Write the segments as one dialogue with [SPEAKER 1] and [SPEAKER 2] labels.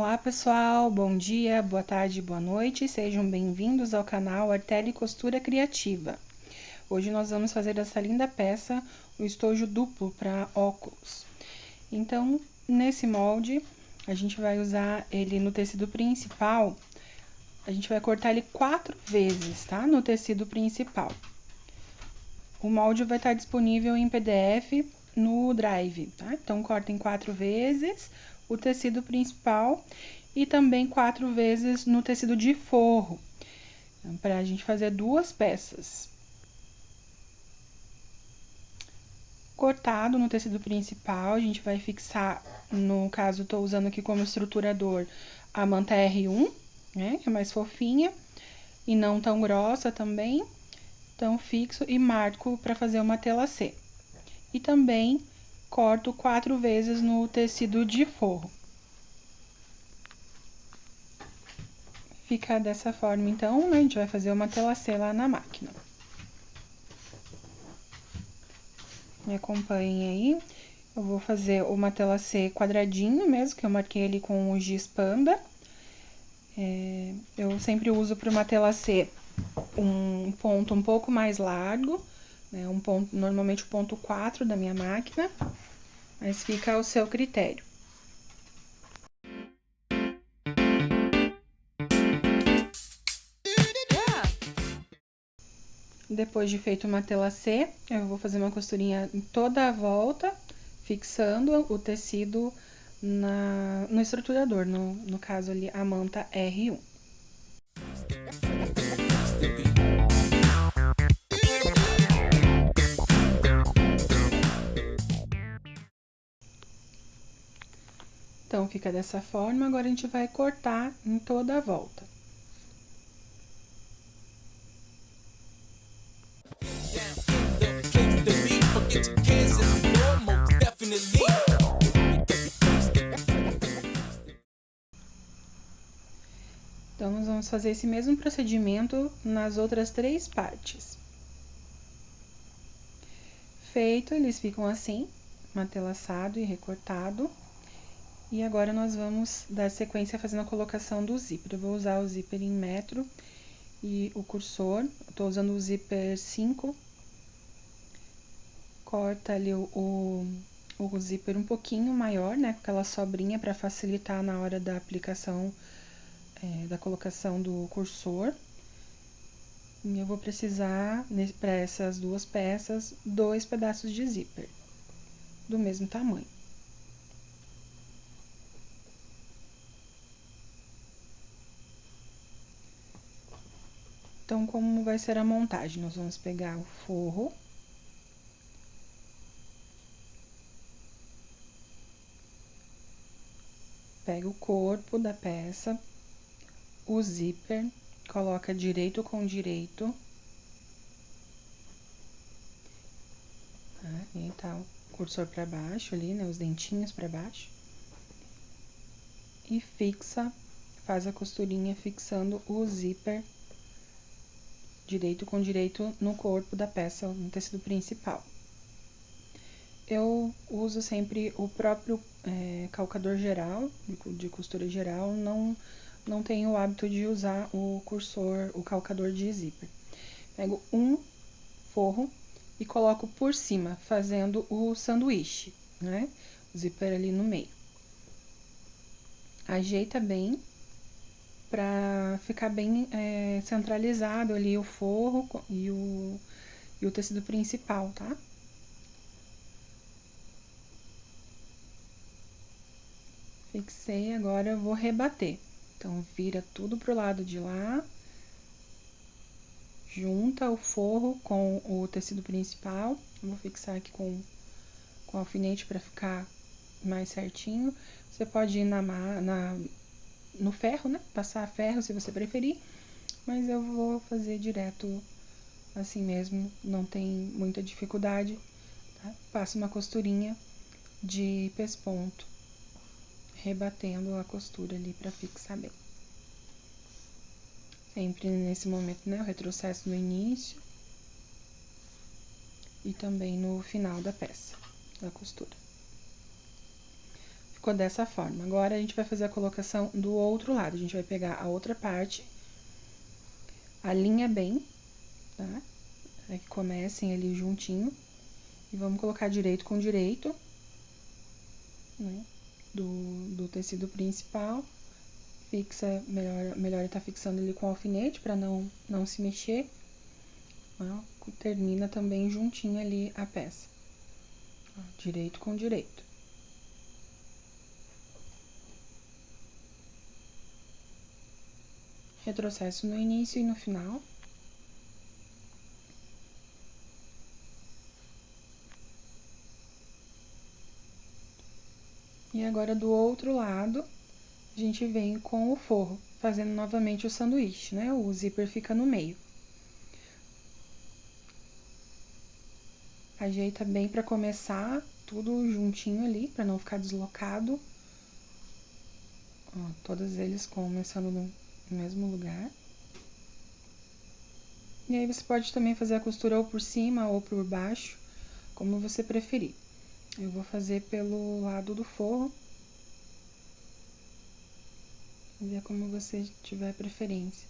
[SPEAKER 1] Olá pessoal, bom dia, boa tarde, boa noite, sejam bem-vindos ao canal Arteli Costura Criativa. Hoje nós vamos fazer essa linda peça, o estojo duplo para óculos. Então, nesse molde, a gente vai usar ele no tecido principal, a gente vai cortar ele 4 vezes, tá? No tecido principal. O molde vai estar disponível em PDF no Drive, tá? Então, corta em 4 vezes o tecido principal e também 4 vezes no tecido de forro, para a gente fazer 2 peças. Cortado no tecido principal, a gente vai fixar, no caso, estou usando aqui como estruturador a manta R1, né, que é mais fofinha e não tão grossa também. Então, fixo e marco para fazer uma tela C. E também corto 4 vezes no tecido de forro. Fica dessa forma, então, né? A gente vai fazer uma tela C lá na máquina. Me acompanhem aí. Eu vou fazer uma tela C quadradinho mesmo, que eu marquei ali com o giz panda. Eu sempre uso para uma tela C um ponto um pouco mais largo, né? Normalmente o ponto 4 da minha máquina, mas fica ao seu critério. Depois de feito uma tela C, eu vou fazer uma costurinha em toda a volta, fixando o tecido no estruturador, no caso ali a manta R1. Então, fica dessa forma, agora a gente vai cortar em toda a volta. Então, nós vamos fazer esse mesmo procedimento nas outras 3 partes. Feito, eles ficam assim, matelaçado e recortado. E agora, nós vamos dar sequência fazendo a colocação do zíper. Eu vou usar o zíper em metro e o cursor. Eu tô usando o zíper 5. Corta ali o zíper um pouquinho maior, né? Com aquela sobrinha para facilitar na hora da aplicação, da colocação do cursor. E eu vou precisar, para essas 2 peças, 2 pedaços de zíper, do mesmo tamanho. Então, como vai ser a montagem? Nós vamos pegar o forro. Pega o corpo da peça, o zíper, coloca direito com direito. Tá? E tá o cursor para baixo ali, né? Os dentinhos para baixo. E fixa, faz a costurinha fixando o zíper direito com direito no corpo da peça, no tecido principal. Eu uso sempre o próprio calcador geral, de costura geral, não tenho o hábito de usar o cursor, o calcador de zíper. Pego um forro e coloco por cima, fazendo o sanduíche, né? O zíper ali no meio. Ajeita bem para ficar bem centralizado ali o forro e o tecido principal, tá? Fixei, agora eu vou rebater. Então, vira tudo pro lado de lá, junta o forro com o tecido principal. Eu vou fixar aqui com alfinete para ficar mais certinho. Você pode ir no ferro, né? Passar ferro se você preferir, mas eu vou fazer direto assim mesmo, não tem muita dificuldade, tá? Passo uma costurinha de pesponto, rebatendo a costura ali para fixar bem. Sempre nesse momento, né, o retrocesso no início e também no final da peça, da costura. Ficou dessa forma. Agora, a gente vai fazer a colocação do outro lado. A gente vai pegar a outra parte, alinha bem, tá? Para que comecem ali juntinho. E vamos colocar direito com direito, né? Do tecido principal. Fixa, melhor tá fixando ele com alfinete para não se mexer. Ó, termina também juntinho ali a peça. Ó, direito com direito. Retrocesso no início e no final. E agora, do outro lado, a gente vem com o forro, fazendo novamente o sanduíche, né? O zíper fica no meio. Ajeita bem para começar, tudo juntinho ali, para não ficar deslocado. Ó, todos eles começando no mesmo lugar. E aí, você pode também fazer a costura ou por cima ou por baixo, como você preferir. Eu vou fazer pelo lado do forro. Ver como você tiver preferência.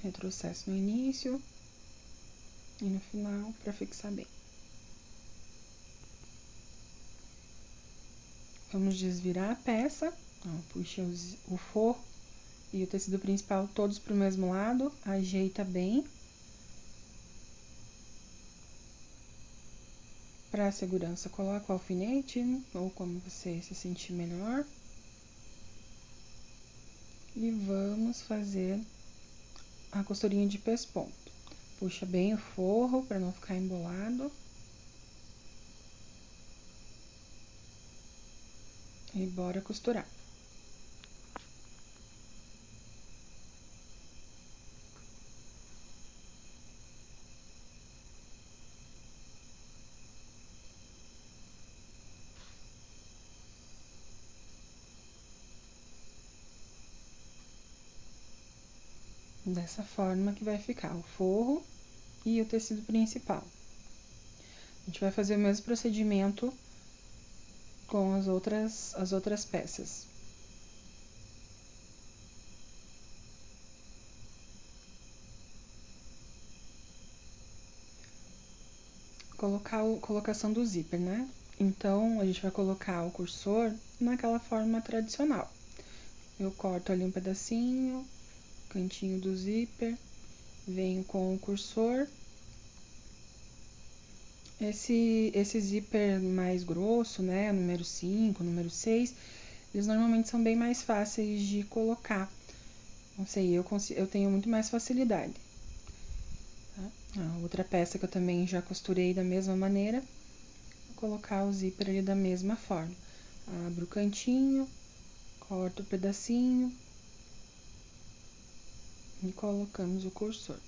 [SPEAKER 1] Retrocesso no início e no final para fixar bem. Vamos desvirar a peça. Ó, puxa o forro e o tecido principal todos para o mesmo lado. Ajeita bem. Para segurança, coloca o alfinete ou como você se sentir melhor. E vamos fazer a costurinha de pesponto. Puxa bem o forro para não ficar embolado. E bora costurar. Dessa forma que vai ficar o forro e o tecido principal. A gente vai fazer o mesmo procedimento com as outras peças. Colocação do zíper, né? Então, a gente vai colocar o cursor naquela forma tradicional. Eu corto ali um pedacinho, cantinho do zíper, venho com o cursor. Esse zíper mais grosso, né, número 5, número 6, eles normalmente são bem mais fáceis de colocar. Não sei, eu tenho muito mais facilidade. Tá? A outra peça que eu também já costurei da mesma maneira, vou colocar o zíper ali da mesma forma. Abro o cantinho, corto o pedacinho e colocamos o cursor.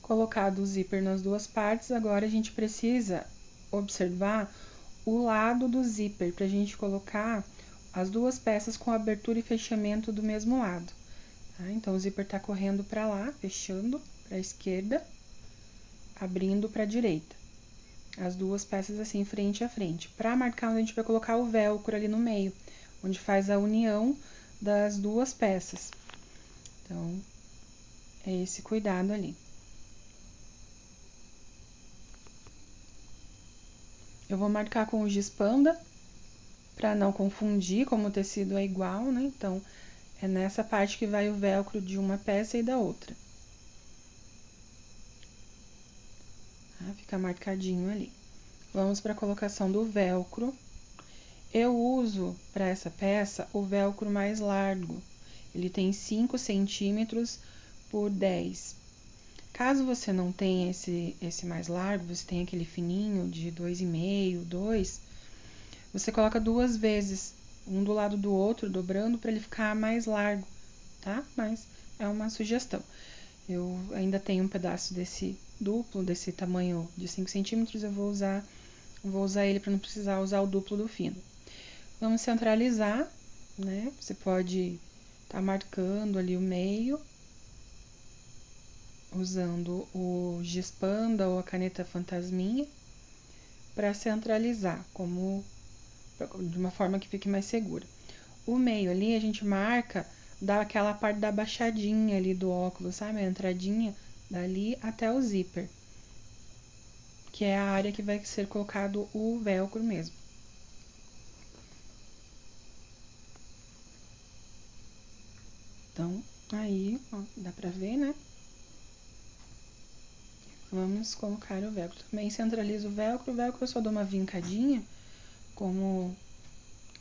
[SPEAKER 1] Colocado o zíper nas duas partes, agora a gente precisa observar o lado do zíper para a gente colocar as duas peças com abertura e fechamento do mesmo lado. Tá? Então, o zíper tá correndo para lá, fechando para a esquerda, abrindo para a direita. As duas peças assim, frente a frente. Para marcar, a gente vai colocar o velcro ali no meio, onde faz a união das duas peças. Então, é esse cuidado ali. Eu vou marcar com o giz panda, para não confundir, como o tecido é igual, né? Então, é nessa parte que vai o velcro de uma peça e da outra. Tá? Fica marcadinho ali. Vamos para a colocação do velcro. Eu uso para essa peça o velcro mais largo. Ele tem 5 centímetros por 10. Caso você não tenha esse mais largo, você tem aquele fininho de 2,5, 2, você coloca duas vezes, um do lado do outro, dobrando para ele ficar mais largo, tá? Mas é uma sugestão. Eu ainda tenho um pedaço desse duplo, desse tamanho de 5 centímetros, eu vou usar ele para não precisar usar o duplo do fino. Vamos centralizar, né? Você pode tá marcando ali o meio usando o giz panda ou a caneta fantasminha para centralizar, de uma forma que fique mais segura. O meio ali a gente marca daquela parte da baixadinha ali do óculos, sabe? A entradinha dali até o zíper, que é a área que vai ser colocado o velcro mesmo. Então, aí, ó, dá pra ver, né? Vamos colocar o velcro. Também centralizo o velcro eu só dou uma vincadinha, como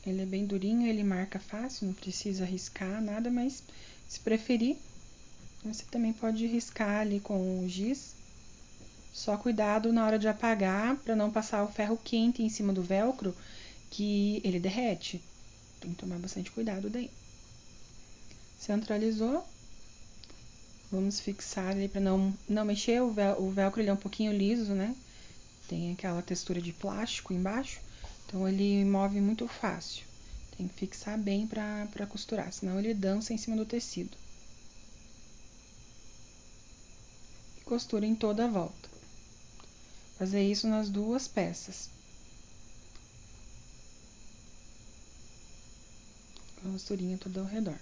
[SPEAKER 1] ele é bem durinho, ele marca fácil, não precisa riscar nada, mas se preferir, você também pode riscar ali com o giz. Só cuidado na hora de apagar, para não passar o ferro quente em cima do velcro, que ele derrete. Tem que tomar bastante cuidado daí. Centralizou. Vamos fixar ali para não mexer. O velcro ele é um pouquinho liso, né? Tem aquela textura de plástico embaixo, então ele move muito fácil. Tem que fixar bem para costurar, senão ele dança em cima do tecido. E costura em toda a volta. Fazer isso nas duas peças. Costurinha toda ao redor.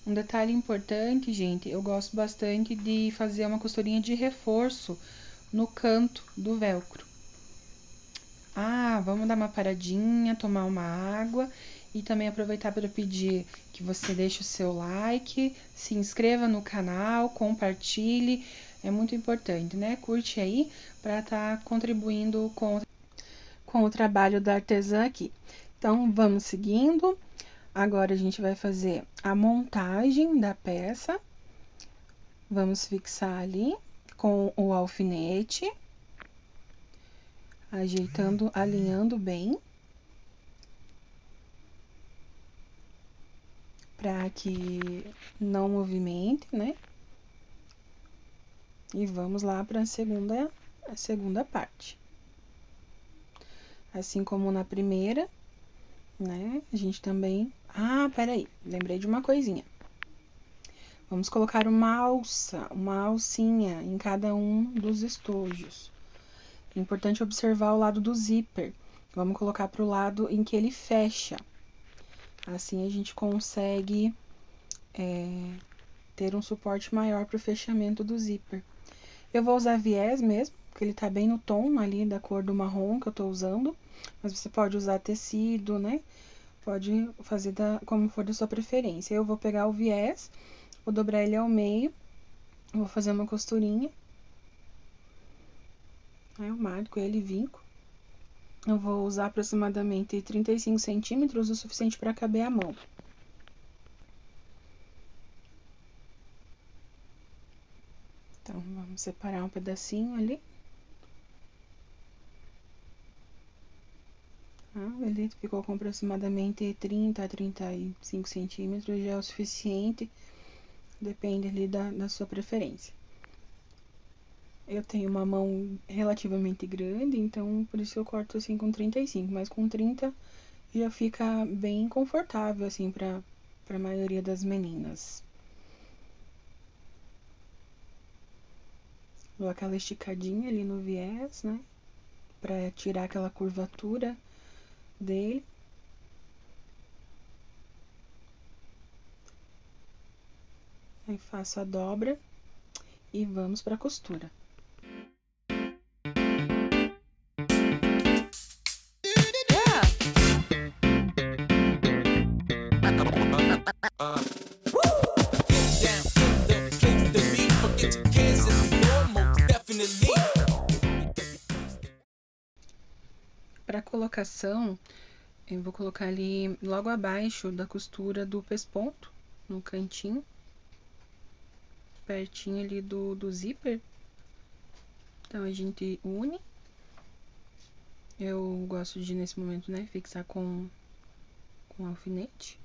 [SPEAKER 1] Um detalhe importante, gente, eu gosto bastante de fazer uma costurinha de reforço no canto do velcro. Vamos dar uma paradinha, tomar uma água e também aproveitar para pedir que você deixe o seu like, se inscreva no canal, compartilhe, é muito importante, né? Curte aí para estar contribuindo com o trabalho da artesã aqui. Então, vamos seguindo. Agora, a gente vai fazer a montagem da peça. Vamos fixar ali com o alfinete, ajeitando, alinhando bem, para que não movimente, né? E vamos lá para a segunda parte. Assim como na primeira, né? A gente também... peraí, lembrei de uma coisinha. Vamos colocar uma alcinha em cada um dos estojos. É importante observar o lado do zíper. Vamos colocar para o lado em que ele fecha. Assim a gente consegue ter um suporte maior para o fechamento do zíper. Eu vou usar viés mesmo, porque ele tá bem no tom ali da cor do marrom que eu tô usando. Mas você pode usar tecido, né? Pode fazer como for da sua preferência. Eu vou pegar o viés, vou dobrar ele ao meio, vou fazer uma costurinha. Aí eu marco ele e vinco. Eu vou usar aproximadamente 35 centímetros, o suficiente para caber a mão. Então, vamos separar um pedacinho ali. Ele ficou com aproximadamente 30 a 35 centímetros, já é o suficiente, depende ali da sua preferência. Eu tenho uma mão relativamente grande, então por isso eu corto assim com 35, mas com 30 já fica bem confortável assim para a maioria das meninas. Dou aquela esticadinha ali no viés, né? Para tirar aquela curvatura dele. Aí faço a dobra e vamos para a costura. Para colocação, eu vou colocar ali logo abaixo da costura do pesponto, no cantinho, pertinho ali do zíper. Então, a gente une. Eu gosto de, nesse momento, né, fixar com alfinete.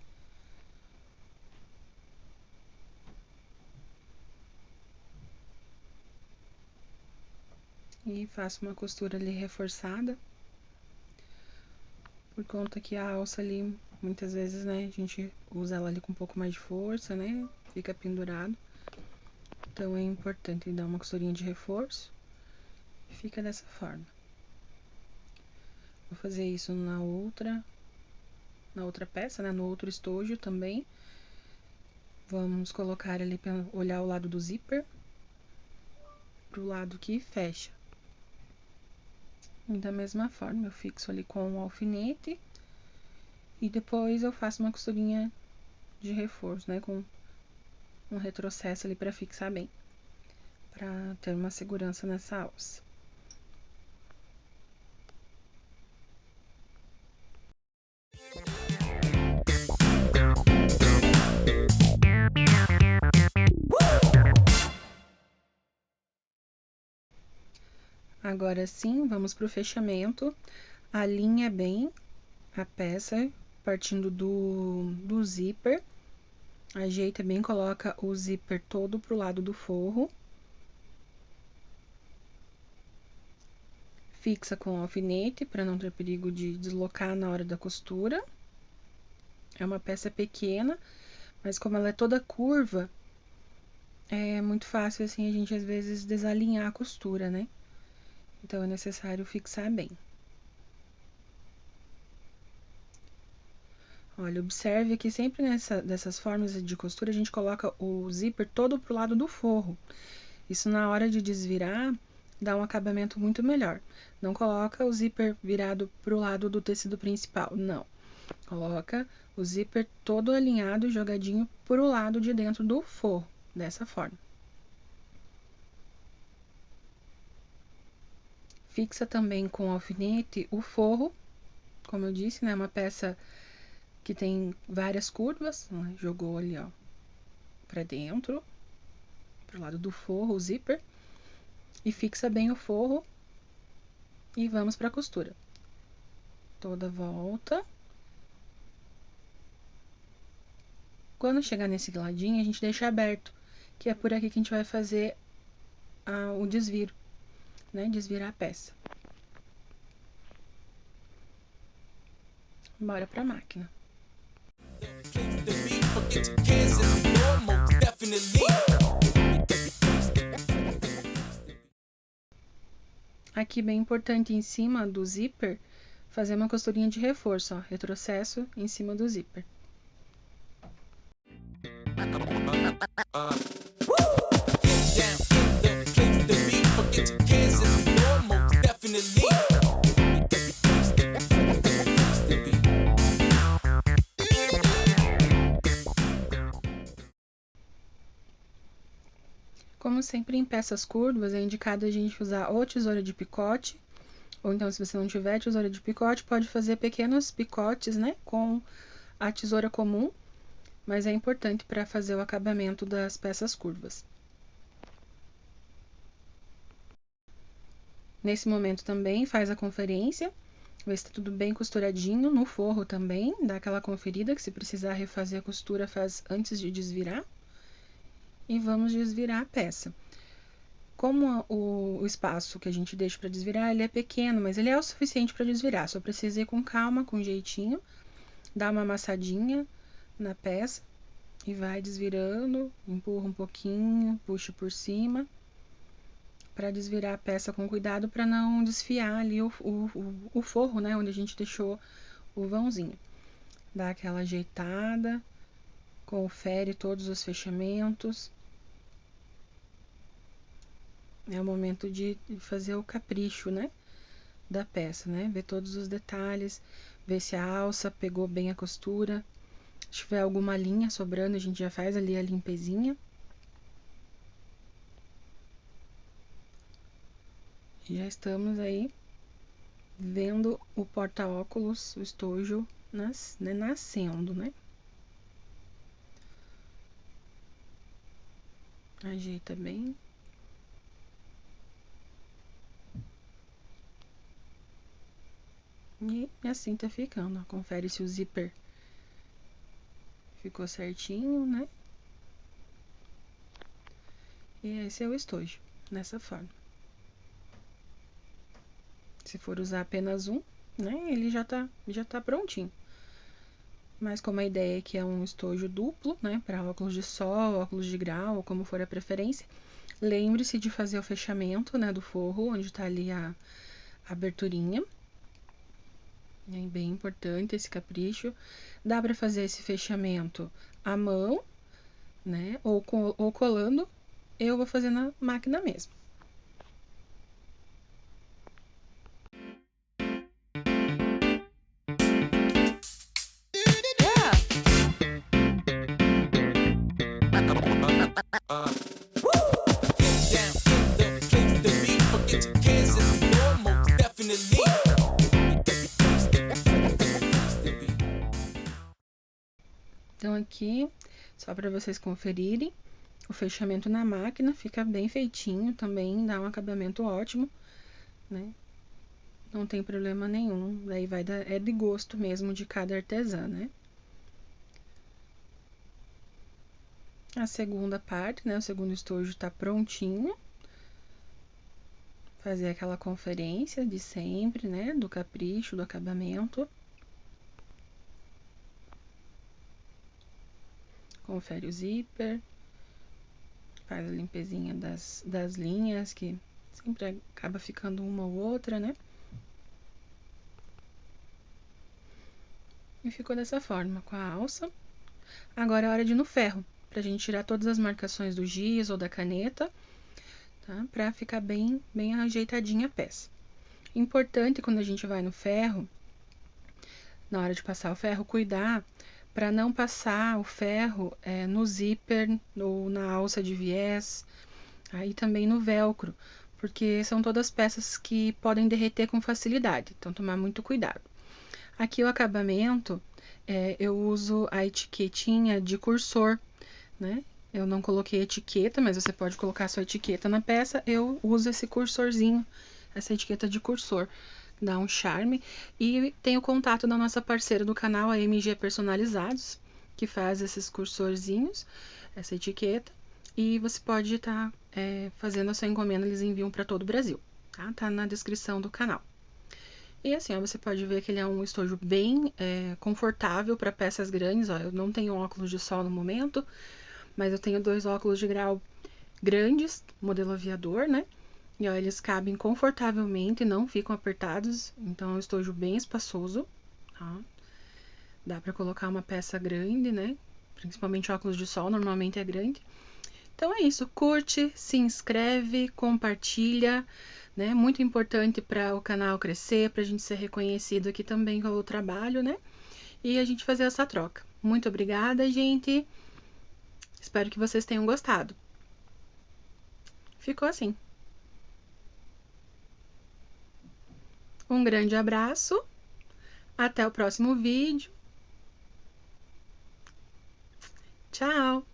[SPEAKER 1] e faço uma costura ali reforçada. Por conta que a alça ali, muitas vezes, né, a gente usa ela ali com um pouco mais de força, né, fica pendurado. Então, é importante dar uma costurinha de reforço. Fica dessa forma. Vou fazer isso na outra peça, né, no outro estojo também. Vamos colocar ali para olhar o lado do zíper, pro lado que fecha. E da mesma forma, eu fixo ali com um alfinete e depois eu faço uma costurinha de reforço, né, com um retrocesso ali para fixar bem, para ter uma segurança nessa alça. Agora sim, vamos pro fechamento. Alinha bem a peça, partindo do zíper. Ajeita bem, coloca o zíper todo pro lado do forro. Fixa com alfinete, para não ter perigo de deslocar na hora da costura. É uma peça pequena, mas como ela é toda curva, é muito fácil, assim, a gente às vezes desalinhar a costura, né? Então, é necessário fixar bem. Olha, observe que sempre dessas formas de costura, a gente coloca o zíper todo pro lado do forro. Isso na hora de desvirar, dá um acabamento muito melhor. Não coloca o zíper virado pro lado do tecido principal, não. Coloca o zíper todo alinhado, jogadinho pro lado de dentro do forro, dessa forma. Fixa também com alfinete o forro, como eu disse, né? Uma peça que tem várias curvas, né? Jogou ali, ó, pra dentro, pro lado do forro, o zíper, e fixa bem o forro e vamos pra costura. Toda volta. Quando chegar nesse ladinho, a gente deixa aberto, que é por aqui que a gente vai fazer o desviro, né? Desvirar a peça. Bora pra máquina. Aqui, bem importante, em cima do zíper, fazer uma costurinha de reforço, ó, retrocesso em cima do zíper. Como sempre, em peças curvas, é indicado a gente usar ou tesoura de picote, ou então, se você não tiver tesoura de picote, pode fazer pequenos picotes, né, com a tesoura comum, mas é importante para fazer o acabamento das peças curvas. Nesse momento também faz a conferência, vê se tá tudo bem costuradinho, no forro também, dá aquela conferida, que se precisar refazer a costura, faz antes de desvirar. E vamos desvirar a peça. Como o espaço que a gente deixa para desvirar, ele é pequeno, mas ele é o suficiente para desvirar. Só precisa ir com calma, com jeitinho, dar uma amassadinha na peça e vai desvirando, empurra um pouquinho, puxa por cima, para desvirar a peça com cuidado, para não desfiar ali o forro, né, onde a gente deixou o vãozinho. Dá aquela ajeitada, confere todos os fechamentos. É o momento de fazer o capricho, né, da peça, né? Ver todos os detalhes, ver se a alça pegou bem a costura. Se tiver alguma linha sobrando, a gente já faz ali a limpezinha. E já estamos aí vendo o porta-óculos, o estojo nascendo, né? Ajeita bem. E assim tá ficando, ó. Confere se o zíper ficou certinho, né? E esse é o estojo, nessa forma. Se for usar apenas um, né, ele já tá prontinho. Mas como a ideia aqui é um estojo duplo, né, para óculos de sol, óculos de grau, ou como for a preferência, lembre-se de fazer o fechamento, né, do forro, onde tá ali a aberturinha. É bem importante esse capricho. Dá para fazer esse fechamento à mão, né, ou colando. Eu vou fazer na máquina mesmo. Então aqui, só para vocês conferirem, o fechamento na máquina fica bem feitinho também, dá um acabamento ótimo, né? Não tem problema nenhum, daí é de gosto mesmo de cada artesã, né? A segunda parte, né? O segundo estojo tá prontinho. Fazer aquela conferência de sempre, né? Do capricho, do acabamento. Confere o zíper. Faz a limpezinha das linhas, que sempre acaba ficando uma ou outra, né? E ficou dessa forma, com a alça. Agora é hora de ir no ferro, pra gente tirar todas as marcações do giz ou da caneta, tá? Pra ficar bem ajeitadinha a peça. Importante quando a gente vai no ferro, na hora de passar o ferro, cuidar para não passar o ferro no zíper ou na alça de viés, aí também no velcro, porque são todas peças que podem derreter com facilidade, então tomar muito cuidado. Aqui o acabamento, eu uso a etiquetinha de cursor, né? Eu não coloquei etiqueta, mas você pode colocar sua etiqueta na peça. Eu uso esse cursorzinho, essa etiqueta de cursor, dá um charme. E tem o contato da nossa parceira do canal, a MG Personalizados, que faz esses cursorzinhos, essa etiqueta. E você pode estar fazendo a sua encomenda, eles enviam para todo o Brasil, tá? Tá na descrição do canal. E assim, ó, você pode ver que ele é um estojo bem confortável para peças grandes. Ó, eu não tenho óculos de sol no momento, mas eu tenho 2 óculos de grau grandes, modelo aviador, né? E ó, eles cabem confortavelmente, não ficam apertados, então é um estojo bem espaçoso, tá? Dá para colocar uma peça grande, né? Principalmente óculos de sol, normalmente é grande. Então é isso, curte, se inscreve, compartilha, né? Muito importante para o canal crescer, para a gente ser reconhecido aqui também pelo trabalho, né? E a gente fazer essa troca. Muito obrigada, gente. Espero que vocês tenham gostado. Ficou assim. Um grande abraço. Até o próximo vídeo. Tchau!